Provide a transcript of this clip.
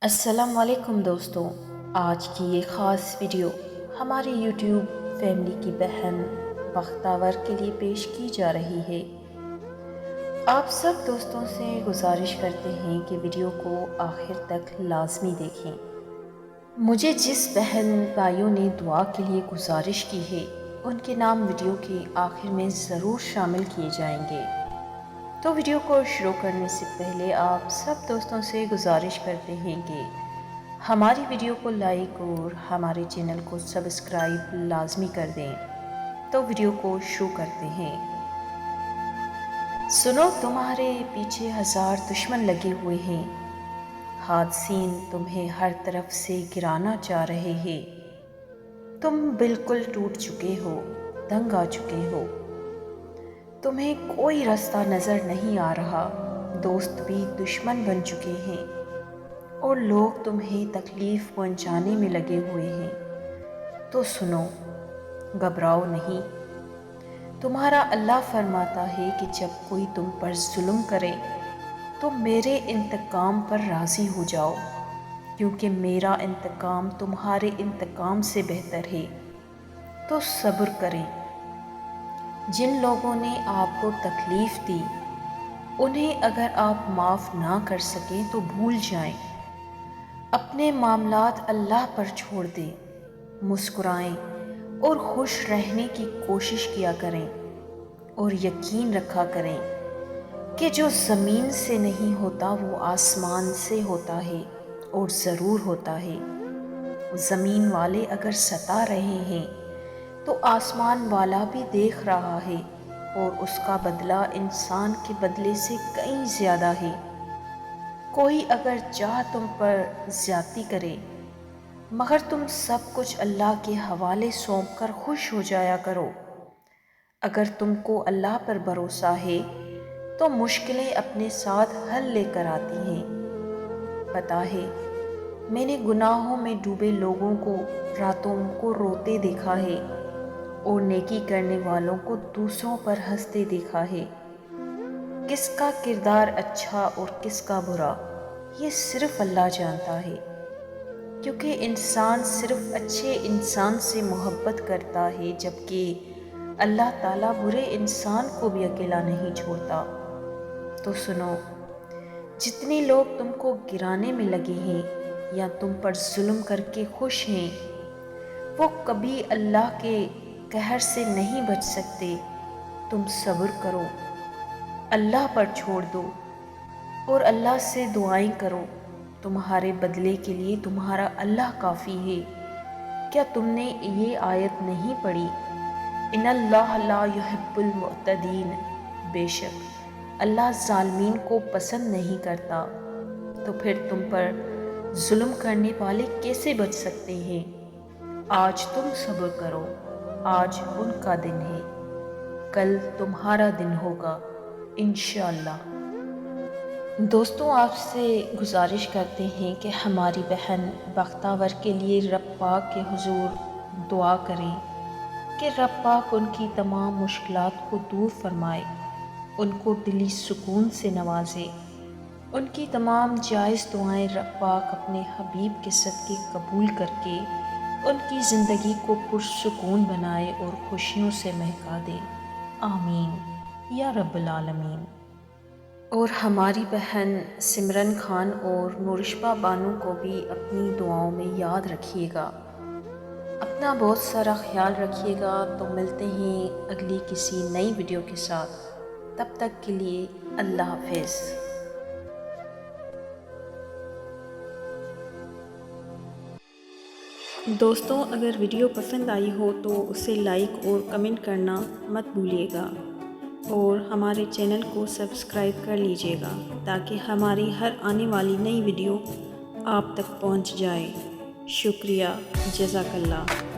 السلام علیکم دوستوں، آج کی یہ خاص ویڈیو ہماری یوٹیوب فیملی کی بہن بختاور کے لیے پیش کی جا رہی ہے۔ آپ سب دوستوں سے گزارش کرتے ہیں کہ ویڈیو کو آخر تک لازمی دیکھیں۔ مجھے جس بہن بھائیوں نے دعا کے لیے گزارش کی ہے ان کے نام ویڈیو کے آخر میں ضرور شامل کیے جائیں گے۔ تو ویڈیو کو شروع کرنے سے پہلے آپ سب دوستوں سے گزارش کرتے ہیں کہ ہماری ویڈیو کو لائک اور ہمارے چینل کو سبسکرائب لازمی کر دیں۔ تو ویڈیو کو شروع کرتے ہیں۔ سنو، تمہارے پیچھے 1000 دشمن لگے ہوئے ہیں، حادثین تمہیں ہر طرف سے گرانا چاہ رہے ہیں، تم بالکل ٹوٹ چکے ہو، دنگ آ چکے ہو، تمہیں کوئی راستہ نظر نہیں آ رہا، دوست بھی دشمن بن چکے ہیں اور لوگ تمہیں تکلیف پہنچانے میں لگے ہوئے ہیں۔ تو سنو، گھبراؤ نہیں۔ تمہارا اللہ فرماتا ہے کہ جب کوئی تم پر ظلم کرے تو میرے انتقام پر راضی ہو جاؤ، کیونکہ میرا انتقام تمہارے انتقام سے بہتر ہے۔ تو صبر کریں۔ جن لوگوں نے آپ کو تکلیف دی انہیں اگر آپ معاف نہ کر سکیں تو بھول جائیں، اپنے معاملات اللہ پر چھوڑ دیں، مسکرائیں اور خوش رہنے کی کوشش کیا کریں اور یقین رکھا کریں کہ جو زمین سے نہیں ہوتا وہ آسمان سے ہوتا ہے اور ضرور ہوتا ہے۔ زمین والے اگر ستا رہے ہیں تو آسمان والا بھی دیکھ رہا ہے اور اس کا بدلہ انسان کے بدلے سے کہیں زیادہ ہے۔ کوئی اگر چاہ تم پر زیادتی کرے مگر تم سب کچھ اللہ کے حوالے سونپ کر خوش ہو جایا کرو۔ اگر تم کو اللہ پر بھروسہ ہے تو مشکلیں اپنے ساتھ حل لے کر آتی ہیں۔ پتہ ہے، میں نے گناہوں میں ڈوبے لوگوں کو راتوں کو روتے دیکھا ہے اور نیکی کرنے والوں کو دوسروں پر ہنستے دیکھا ہے۔ کس کا کردار اچھا اور کس کا برا یہ صرف اللہ جانتا ہے، کیونکہ انسان صرف اچھے انسان سے محبت کرتا ہے، جبکہ اللہ تعالیٰ برے انسان کو بھی اکیلا نہیں چھوڑتا۔ تو سنو، جتنے لوگ تم کو گرانے میں لگے ہیں یا تم پر ظلم کر کے خوش ہیں وہ کبھی اللہ کے قہر سے نہیں بچ سکتے۔ تم صبر کرو، اللہ پر چھوڑ دو اور اللہ سے دعائیں کرو۔ تمہارے بدلے کے لیے تمہارا اللہ کافی ہے۔ کیا تم نے یہ آیت نہیں پڑھی؟ ان اللہ لا یحب المعتدین، بے شک اللہ ظالمین کو پسند نہیں کرتا۔ تو پھر تم پر ظلم کرنے والے کیسے بچ سکتے ہیں؟ آج تم صبر کرو، آج ان کا دن ہے، کل تمہارا دن ہوگا انشاءاللہ۔ دوستوں، آپ سے گزارش کرتے ہیں کہ ہماری بہن بختاور کے لیے رب پاک کے حضور دعا کریں کہ رب پاک ان کی تمام مشکلات کو دور فرمائے، ان کو دلی سکون سے نوازے، ان کی تمام جائز دعائیں رب پاک اپنے حبیب کے صدقے قبول کر کے ان کی زندگی کو پرسکون بنائے اور خوشیوں سے مہکا دے، آمین یا رب العالمین۔ اور ہماری بہن سمرن خان اور نورشبہ بانو کو بھی اپنی دعاؤں میں یاد رکھیے گا۔ اپنا بہت سارا خیال رکھیے گا۔ تو ملتے ہیں اگلی کسی نئی ویڈیو کے ساتھ، تب تک کے لیے اللہ حافظ۔ دوستوں، اگر ویڈیو پسند آئی ہو تو اسے لائک اور کمنٹ کرنا مت بھولیے گا اور ہمارے چینل کو سبسکرائب کر لیجیے گا تاکہ ہماری ہر آنے والی نئی ویڈیو آپ تک پہنچ جائے۔ شکریہ، جزاک اللہ۔